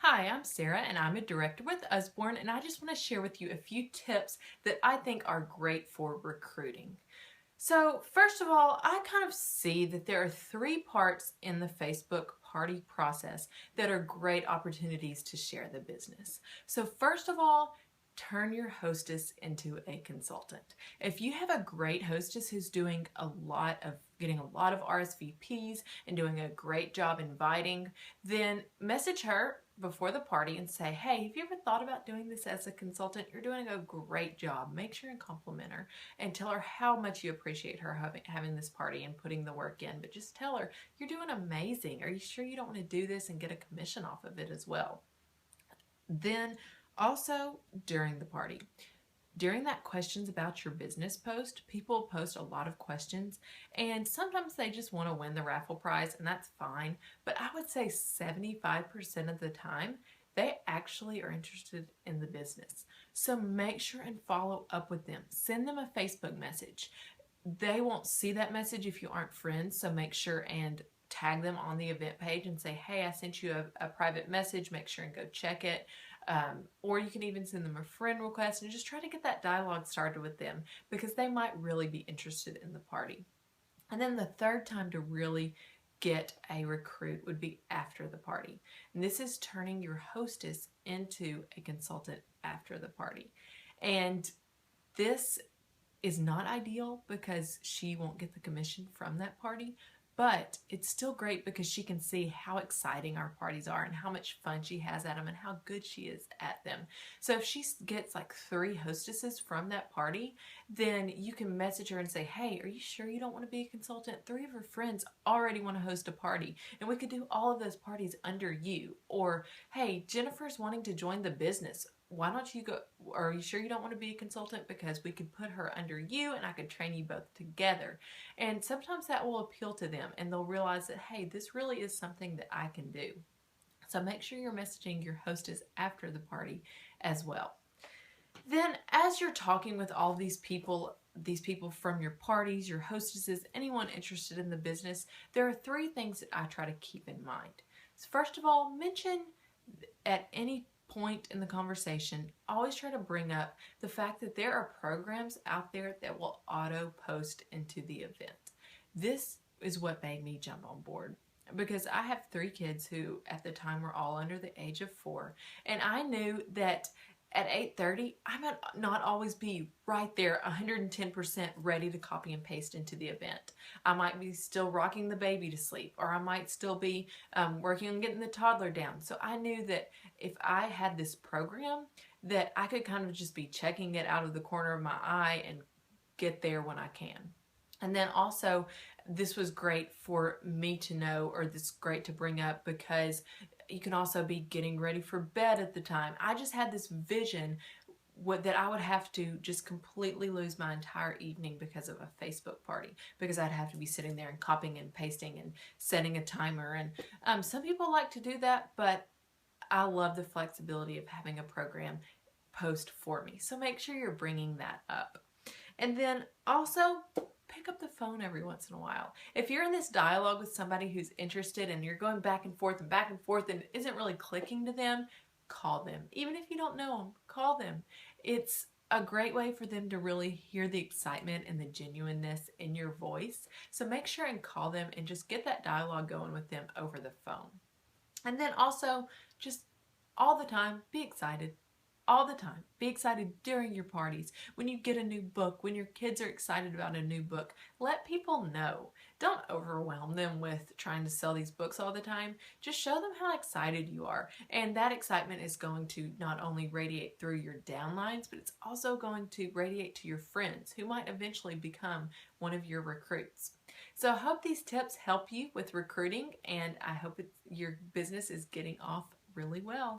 Hi, I'm Sarah and I'm a director with Usborne, and I just want to share with you a few tips that I think are great for recruiting. So first of all, I kind of see that there are three parts in the Facebook party process that are great opportunities to share the business. So first of all, turn your hostess into a consultant. If you have a great hostess who's doing getting a lot of RSVPs and doing a great job inviting, then message her before the party and say, hey, have you ever thought about doing this as a consultant? You're doing a great job. Make sure and compliment her and tell her how much you appreciate her having this party and putting the work in. But just tell her, you're doing amazing. Are you sure you don't want to do this and get a commission off of it as well? Then also during the party, during that questions about your business post, people post a lot of questions and sometimes they just want to win the raffle prize, and that's fine. But I would say 75% of the time, they actually are interested in the business. So make sure and follow up with them. Send them a Facebook message. They won't see that message if you aren't friends, so make sure and tag them on the event page and say, hey, I sent you a private message. Make sure and go check it. Or you can even send them a friend request and just try to get that dialogue started with them, because they might really be interested in the party. And then the third time to really get a recruit would be after the party. And this is turning your hostess into a consultant after the party. And this is not ideal because she won't get the commission from that party, but it's still great because she can see how exciting our parties are and how much fun she has at them and how good she is at them. So if she gets like 3 hostesses from that party, then you can message her and say, hey, are you sure you don't want to be a consultant? 3 of her friends already want to host a party and we could do all of those parties under you. Or, hey, Jennifer's wanting to join the business. Why don't you go? Are you sure you don't want to be a consultant? Because we could put her under you and I could train you both together. And sometimes that will appeal to them and they'll realize that, hey, this really is something that I can do. So make sure you're messaging your hostess after the party as well. Then as you're talking with all these people from your parties, your hostesses, anyone interested in the business, there are 3 things that I try to keep in mind. So first of all, mention at any point in the conversation, always try to bring up the fact that there are programs out there that will auto post into the event. This is what made me jump on board, because I have 3 kids who at the time were all under the age of 4, and I knew that at 8:30 I might not always be right there 110% ready to copy and paste into the event. I might be still rocking the baby to sleep, or I might still be working on getting the toddler down. So I knew that if I had this program, that I could kind of just be checking it out of the corner of my eye and get there when I can. And then also, this was great for me to know, or this is great to bring up, because you can also be getting ready for bed at the time. I just had this vision that I would have to just completely lose my entire evening because of a Facebook party, because I'd have to be sitting there and copying and pasting and setting a timer. And some people like to do that, but I love the flexibility of having a program post for me. So make sure you're bringing that up. And then also, pick up the phone every once in a while. If you're in this dialogue with somebody who's interested and you're going back and forth and it isn't really clicking to them, call them. Even if you don't know them, call them. It's a great way for them to really hear the excitement and the genuineness in your voice. So make sure and call them and just get that dialogue going with them over the phone. And then also, just all the time, be excited. All the time. Be excited during your parties, when you get a new book, when your kids are excited about a new book. Let people know. Don't overwhelm them with trying to sell these books all the time. Just show them how excited you are. And that excitement is going to not only radiate through your downlines, but it's also going to radiate to your friends who might eventually become one of your recruits. So I hope these tips help you with recruiting, and I hope your business is getting off really well.